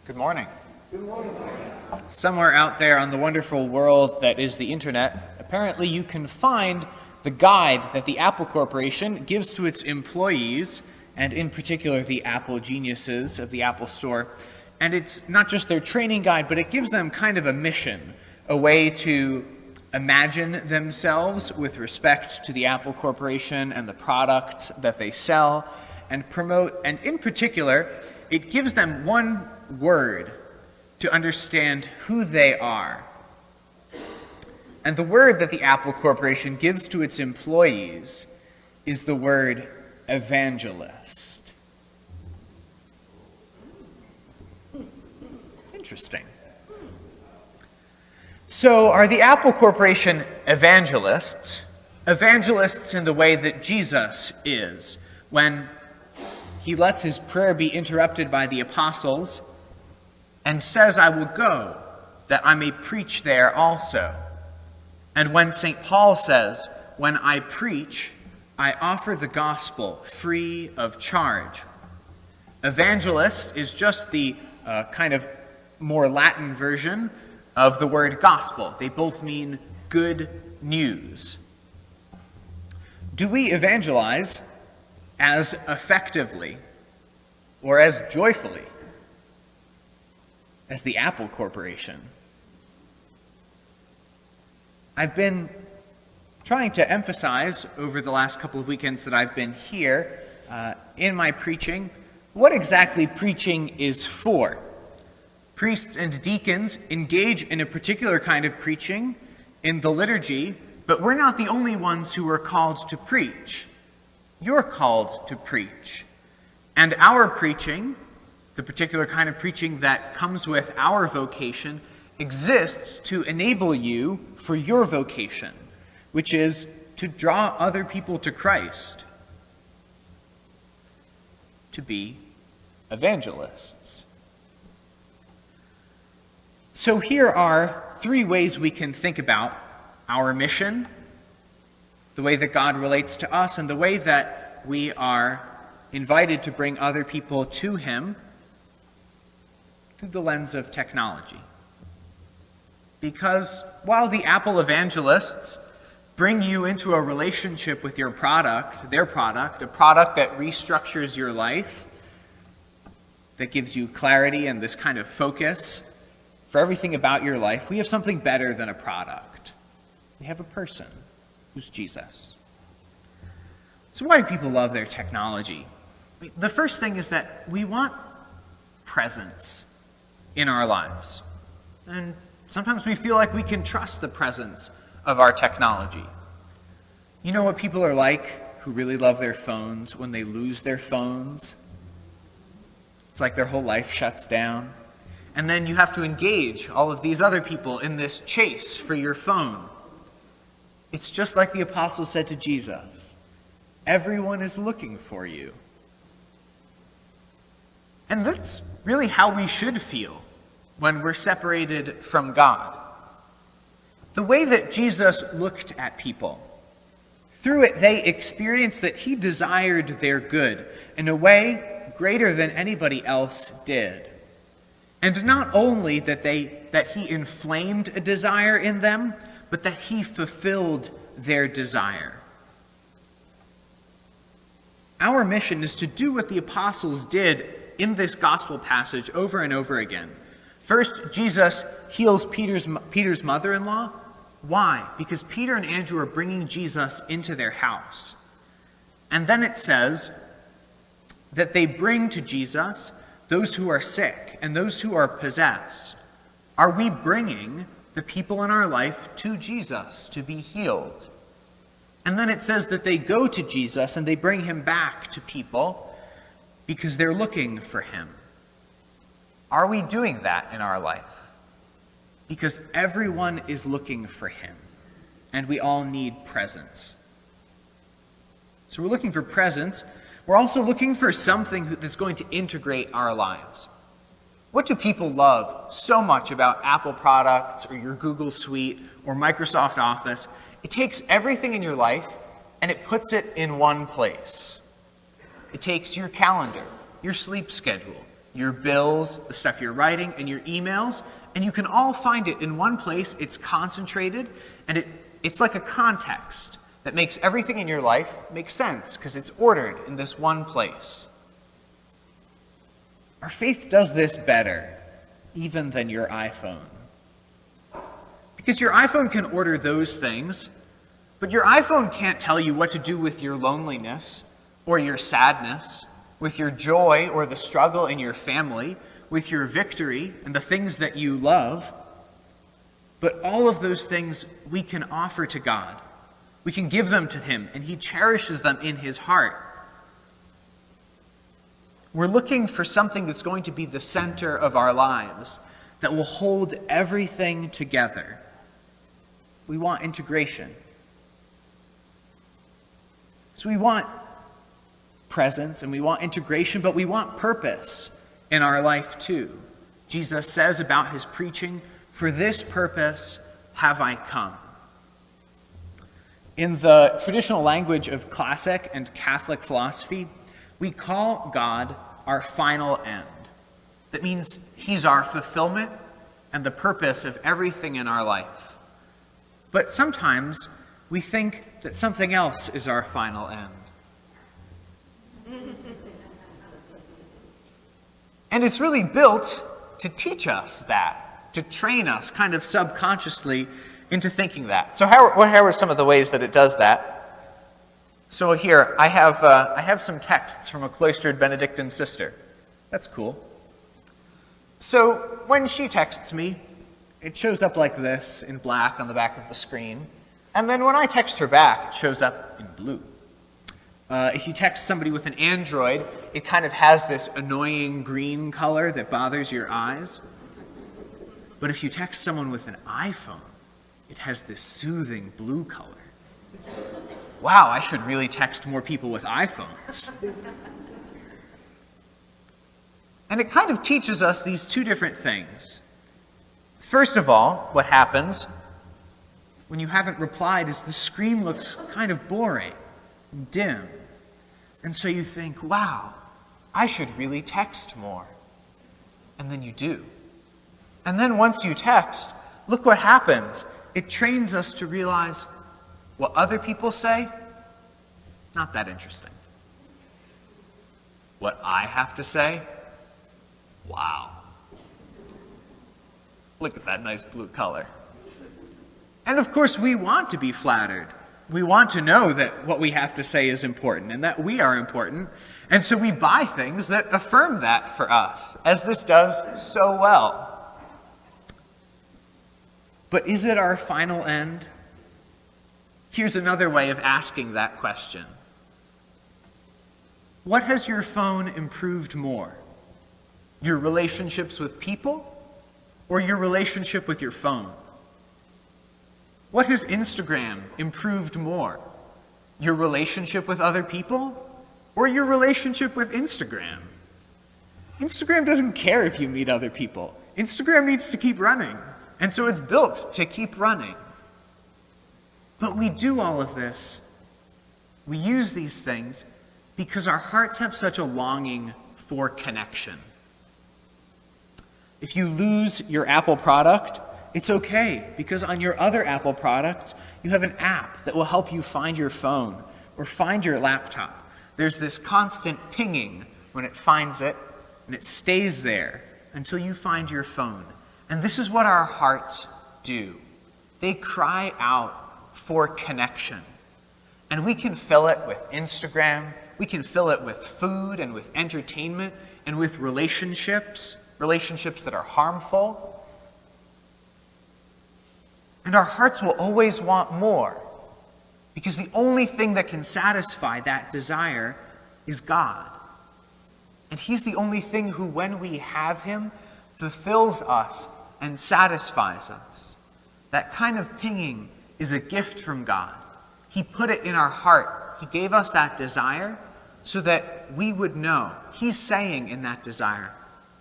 Good morning. Good morning. Somewhere out there on the wonderful world that is the internet, apparently you can find the guide that the Apple Corporation gives to its employees, and in particular the Apple geniuses of the Apple Store. And it's not just their training guide, but it gives them kind of a mission, a way to imagine themselves with respect to the Apple Corporation and the products that they sell and promote. And in particular, it gives them one word to understand who they are. And the word that the Apple Corporation gives to its employees is the word evangelist. Interesting. So are the Apple Corporation evangelists? Evangelists in the way that Jesus is, when he lets his prayer be interrupted by the apostles and says, "I will go, that I may preach there also." And when St. Paul says, "When I preach, I offer the gospel free of charge." Evangelist is just the kind of more Latin version of the word gospel. They both mean good news. Do we evangelize as effectively or as joyfully as the Apple Corporation? I've been trying to emphasize over the last couple of weekends that I've been here in my preaching what exactly preaching is for. Priests and deacons engage in a particular kind of preaching in the liturgy, but we're not the only ones who are called to preach. You're called to preach. And our preaching, the particular kind of preaching that comes with our vocation, exists to enable you for your vocation, which is to draw other people to Christ, to be evangelists. So here are three ways we can think about our mission, the way that God relates to us, and the way that we are invited to bring other people to him through the lens of technology. Because while the Apple evangelists bring you into a relationship with your product, their product, a product that restructures your life, that gives you clarity and this kind of focus for everything about your life, we have something better than a product. We have a person who's Jesus. So why do people love their technology? The first thing is that we want presence in our lives. And sometimes we feel like we can trust the presence of our technology. You know what people are like who really love their phones when they lose their phones? It's like their whole life shuts down. And then you have to engage all of these other people in this chase for your phone. It's just like the apostles said to Jesus. Everyone is looking for you. And that's really how we should feel when we're separated from God. The way that Jesus looked at people, through it they experienced that he desired their good in a way greater than anybody else did. And not only that he inflamed a desire in them, but that he fulfilled their desire. Our mission is to do what the apostles did in this gospel passage over and over again. First, Jesus heals Peter's mother-in-law. Why? Because Peter and Andrew are bringing Jesus into their house. And then it says that they bring to Jesus those who are sick and those who are possessed. Are we bringing the people in our life to Jesus to be healed? And then it says that they go to Jesus and they bring him back to people because they're looking for him. Are we doing that in our life? Because everyone is looking for him, and we all need presence. So we're looking for presence. We're also looking for something that's going to integrate our lives. What do people love so much about Apple products or your Google Suite or Microsoft Office? It takes everything in your life and it puts it in one place. It takes your calendar, your sleep schedule, your bills, the stuff you're writing, and your emails, and you can all find it in one place. It's concentrated, and it's like a context that makes everything in your life make sense because it's ordered in this one place. Our faith does this better even than your iPhone. Because your iPhone can order those things, but your iPhone can't tell you what to do with your loneliness or your sadness, with your joy or the struggle in your family, with your victory and the things that you love. But all of those things we can offer to God. We can give them to him, and he cherishes them in his heart. We're looking for something that's going to be the center of our lives, that will hold everything together. We want integration. So we want presence and we want integration, but we want purpose in our life too. Jesus says about his preaching, "For this purpose have I come." In the traditional language of classic and Catholic philosophy, we call God our final end. That means he's our fulfillment and the purpose of everything in our life. But sometimes we think that something else is our final end. And it's really built to teach us that, to train us kind of subconsciously into thinking that. So how are some of the ways that it does that? So here, I have some texts from a cloistered Benedictine sister. That's cool. So when she texts me, it shows up like this in black on the back of the screen. And then when I text her back, it shows up in blue. If you text somebody with an Android, it kind of has this annoying green color that bothers your eyes. But if you text someone with an iPhone, it has this soothing blue color. Wow, I should really text more people with iPhones. And it kind of teaches us these two different things. First of all, what happens when you haven't replied is the screen looks kind of boring, dim. And so you think, wow, I should really text more. And then you do. And then once you text, look what happens. It trains us to realize what other people say, not that interesting. What I have to say, wow. Look at that nice blue color. And of course, we want to be flattered. We want to know that what we have to say is important and that we are important. And so we buy things that affirm that for us, as this does so well. But is it our final end? Here's another way of asking that question. What has your phone improved more? Your relationships with people or your relationship with your phone? What has Instagram improved more? Your relationship with other people or your relationship with Instagram? Instagram doesn't care if you meet other people. Instagram needs to keep running, and so it's built to keep running. But we do all of this, we use these things because our hearts have such a longing for connection. If you lose your Apple product, it's okay, because on your other Apple products, you have an app that will help you find your phone or find your laptop. There's this constant pinging when it finds it, and it stays there until you find your phone. And this is what our hearts do. They cry out for connection. And we can fill it with Instagram, we can fill it with food and with entertainment and with relationships that are harmful. And our hearts will always want more, because the only thing that can satisfy that desire is God. And he's the only thing who, when we have him, fulfills us and satisfies us. That kind of pinging is a gift from God. He put it in our heart. He gave us that desire so that we would know. He's saying in that desire,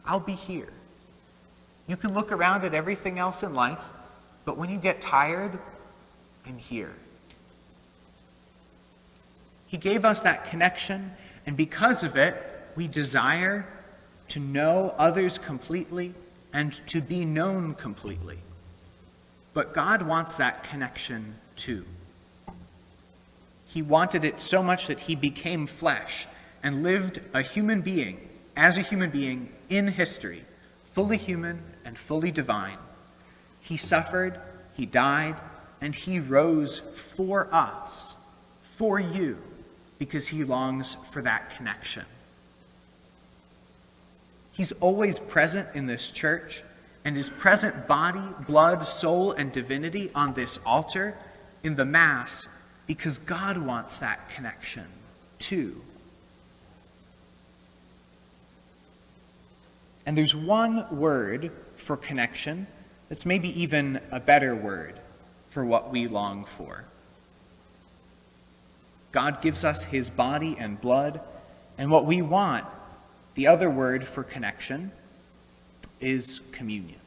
I'll be here. You can look around at everything else in life, but when you get tired, I'm here. He gave us that connection, and because of it, we desire to know others completely, and to be known completely. But God wants that connection too. He wanted it so much that he became flesh and lived as a human being in history, fully human and fully divine. He suffered, he died, and he rose for us, for you, because he longs for that connection. He's always present in this church, and his present body, blood, soul, and divinity on this altar in the Mass, because God wants that connection too. And there's one word for connection that's maybe even a better word for what we long for. God gives us his body and blood, and what we want, the other word for connection, is communion.